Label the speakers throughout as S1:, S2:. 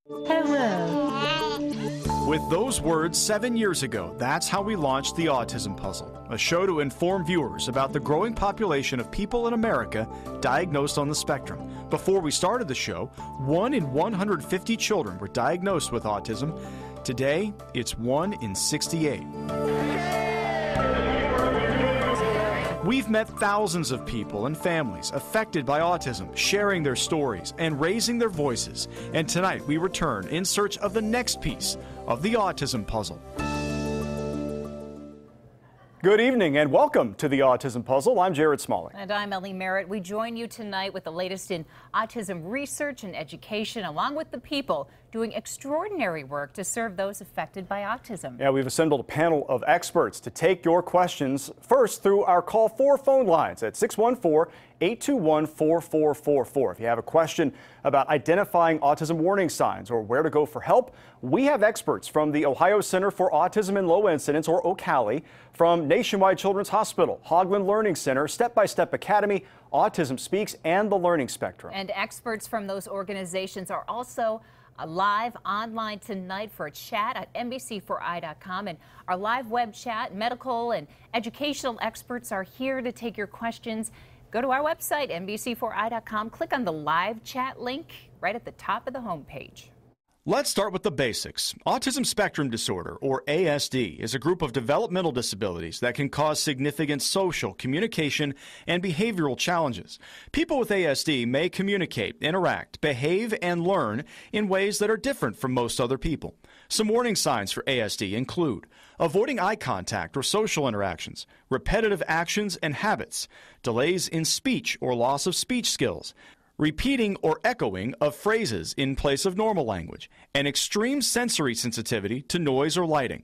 S1: Hello.
S2: With those words 7 years ago, that's how we launched the Autism Puzzle, a show to inform viewers about the growing population of people in America diagnosed on the spectrum. Before we started the show, 1 in 150 children were diagnosed with autism. Today, it's 1 in 68. We've met thousands of people and families affected by autism, sharing their stories and raising their voices. And tonight we return in search of the next piece of the Autism Puzzle. Good evening and welcome to the Autism Puzzle. I'm Jared Smalling.
S1: And I'm Ellie Merritt. We join you tonight with the latest in autism research and education, along with the people doing extraordinary work to serve those affected by autism.
S2: Yeah, we've assembled a panel of experts to take your questions first through our Call 4 phone lines at 614-821-4444. If you have a question about identifying autism warning signs or where to go for help, we have experts from the Ohio Center for Autism and Low Incidence, or OCALI, from Nationwide Children's Hospital, Haugland Learning Center, Step by Step Academy, Autism Speaks, and the Learning Spectrum.
S1: And experts from those organizations are also live online tonight for a chat at NBC4i.com. And our live web chat, medical and educational experts are here to take your questions. Go to our website, NBC4i.com. Click on the live chat link right at the top of the homepage.
S2: Let's start with the basics. Autism spectrum disorder, or ASD, is a group of developmental disabilities that can cause significant social, communication, and behavioral challenges. People with ASD may communicate, interact, behave, and learn in ways that are different from most other people. Some warning signs for ASD include avoiding eye contact or social interactions, repetitive actions and habits, delays in speech or loss of speech skills, repeating or echoing of phrases in place of normal language, and extreme sensory sensitivity to noise or lighting.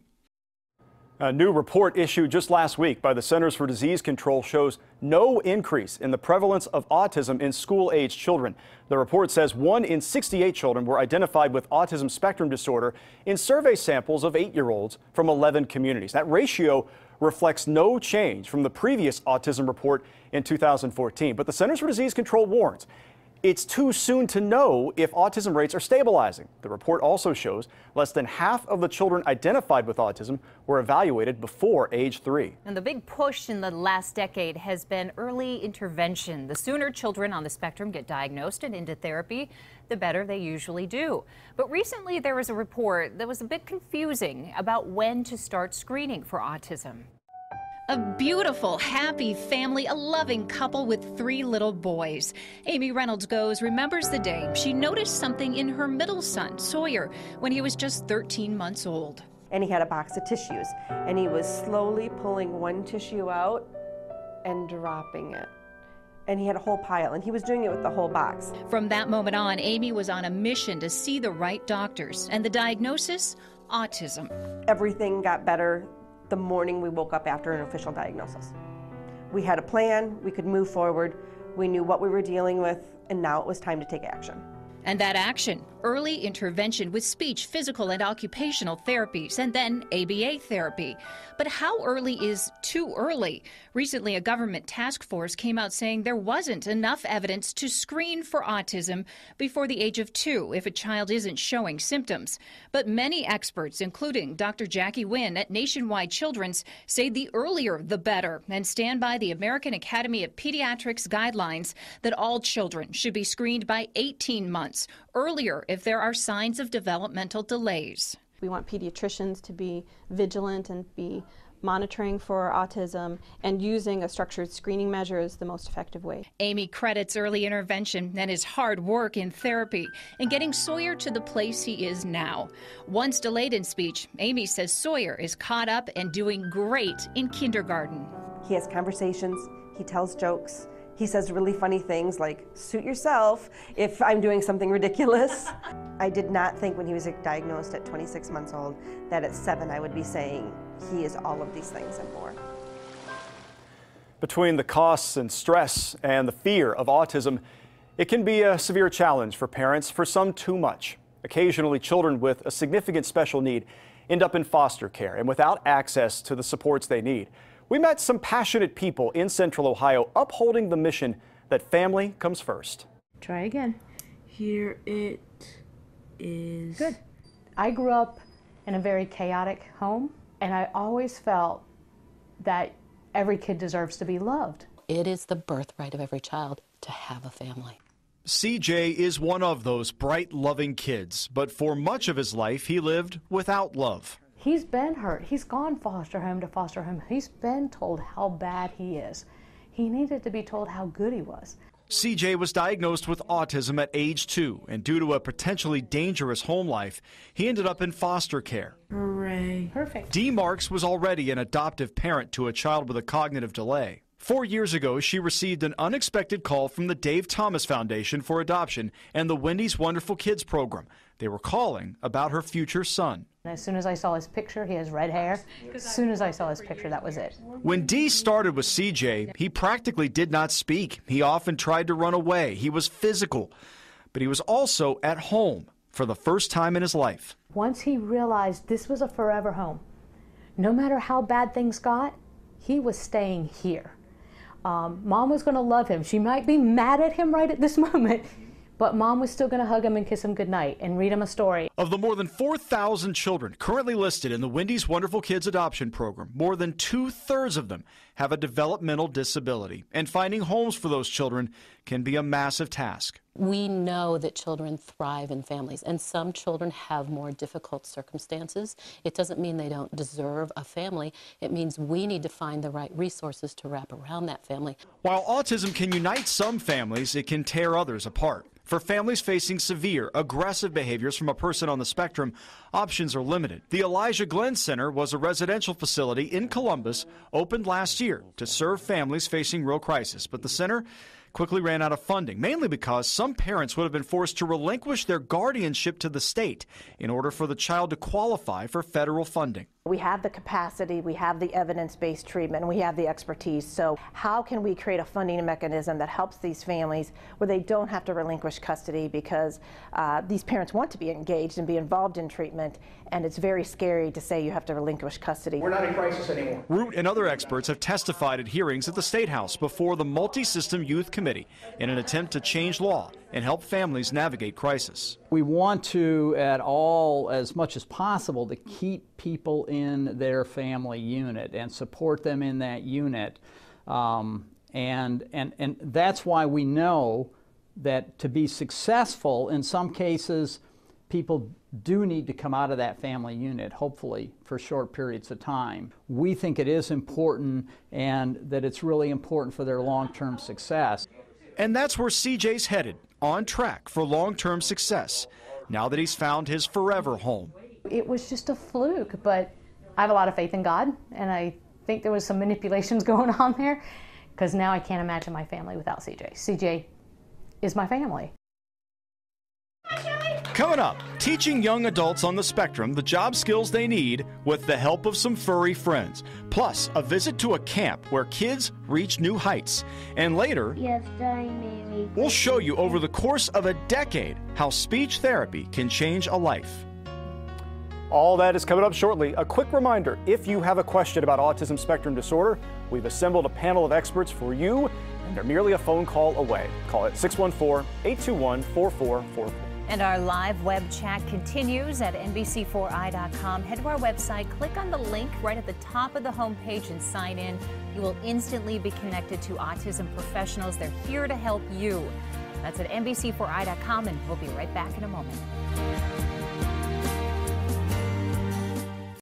S2: A new report issued just last week by the Centers for Disease Control shows no increase in the prevalence of autism in school-aged children. The report says 1 in 68 children were identified with autism spectrum disorder in survey samples of 8-year-olds from 11 communities. That ratio reflects no change from the previous autism report in 2014. But the Centers for Disease Control warns it's too soon to know if autism rates are stabilizing. The report also shows less than half of the children identified with autism were evaluated before age 3.
S1: And the big push in the last decade has been early intervention. The sooner children on the spectrum get diagnosed and into therapy, the better they usually do. But recently there was a report that was a bit confusing about when to start screening for autism.
S3: A beautiful, happy family, a loving couple with 3 little boys. Amy Reynolds remembers the day she noticed something in her middle son, Sawyer, when he was just 13 months old.
S4: And he had a box of tissues, and he was slowly pulling one tissue out and dropping it. And he had a whole pile, and he was doing it with the whole box.
S3: From that moment on, Amy was on a mission to see the right doctors, and the diagnosis, autism.
S4: Everything got better the morning we woke up after an official diagnosis. We had a plan, we could move forward, we knew what we were dealing with, and now it was time to take action.
S3: And that action, early intervention with speech, physical, and occupational therapies, and then ABA therapy. But how early is too early? Recently, a government task force came out saying there wasn't enough evidence to screen for autism before the age of 2 if a child isn't showing symptoms. But many experts, including Dr. Jackie Wynn at Nationwide Children's, say the earlier the better and stand by the American Academy of Pediatrics guidelines that all children should be screened by 18 months, earlier if there are signs of developmental delays.
S5: We want pediatricians to be vigilant and be monitoring for autism, and using a structured screening measure is the most effective way.
S3: Amy credits early intervention and his hard work in therapy and getting Sawyer to the place he is now. Once delayed in speech, Amy says Sawyer is caught up and doing great in kindergarten.
S4: He has conversations, he tells jokes, he says really funny things like, suit yourself if I'm doing something ridiculous. I did not think when he was diagnosed at 26 months old that at 7 I would be saying he is all of these things and more.
S2: Between the costs and stress and the fear of autism, it can be a severe challenge for parents, for some too much. Occasionally, children with a significant special need end up in foster care and without access to the supports they need. We met some passionate people in Central Ohio upholding the mission that family comes first.
S6: Try again. Here it is?
S7: Good. I grew up in a very chaotic home, and I always felt that every kid deserves to be loved.
S8: It is the birthright of every child to have a family.
S2: CJ is one of those bright, loving kids, but for much of his life, he lived without love.
S7: He's been hurt. He's gone foster home to foster home. He's been told how bad he is. He needed to be told how good he was.
S2: CJ was diagnosed with autism at age 2, and due to a potentially dangerous home life, he ended up in foster care.
S6: Hooray.
S7: Perfect.
S2: Dee Marks was already an adoptive parent to a child with a cognitive delay. 4 years ago, she received an unexpected call from the Dave Thomas Foundation for Adoption and the Wendy's Wonderful Kids program. They were calling about her future son.
S7: As soon as I saw his picture, he has red hair. As soon as I saw his picture, that was it.
S2: When Dee started with CJ, he practically did not speak. He often tried to run away. He was physical, but he was also at home for the first time in his life.
S7: Once he realized this was a forever home, no matter how bad things got, he was staying here. Mom was going to love him. She might be mad at him right at this moment, but Mom was still going to hug him and kiss him goodnight and read him a story.
S2: Of the more than 4,000 children currently listed in the Wendy's Wonderful Kids adoption program, more than 2/3 of them have a developmental disability, and finding homes for those children can be a massive task.
S8: We know that children thrive in families, and some children have more difficult circumstances. It doesn't mean they don't deserve a family. It means we need to find the right resources to wrap around that family.
S2: While autism can unite some families, it can tear others apart. For families facing severe, aggressive behaviors from a person on the spectrum, options are limited. The Elijah Glenn Center was a residential facility in Columbus, opened last year to serve families facing real crisis, but the center quickly ran out of funding, mainly because some parents would have been forced to relinquish their guardianship to the state in order for the child to qualify for federal funding.
S9: We have the capacity, we have the evidence-based treatment, and we have the expertise. So how can we create a funding mechanism that helps these families where they don't have to relinquish custody, because these parents want to be engaged and be involved in treatment, and it's very scary to say you have to relinquish custody.
S10: We're not in crisis anymore.
S2: Root and other experts have testified at hearings at the State House before the Multi-System Youth Committee in an attempt to change law and help families navigate crisis.
S11: We want to, as much as possible, to keep people in their family unit and support them in that unit. And that's why we know that to be successful, in some cases, people do need to come out of that family unit, hopefully for short periods of time. We think it is important, and that it's really important for their long-term success.
S2: And that's where CJ's headed, on track for long-term success, now that he's found his forever home.
S7: It was just a fluke, but I have a lot of faith in God, and I think there was some manipulations going on there, because now I can't imagine my family without CJ. CJ is my family.
S2: Coming up, teaching young adults on the spectrum the job skills they need with the help of some furry friends. Plus, a visit to a camp where kids reach new heights. And later,
S12: yes, maybe.
S2: We'll show you over the course of a decade how speech therapy can change a life.
S10: All that is coming up shortly. A quick reminder, if you have a question about autism spectrum disorder, we've assembled a panel of experts for you, and they're merely a phone call away. Call it 614-821-4444.
S1: And our live web chat continues at NBC4i.com. Head to our website, click on the link right at the top of the homepage and sign in. You will instantly be connected to autism professionals. They're here to help you. That's at NBC4i.com, and we'll be right back in a moment.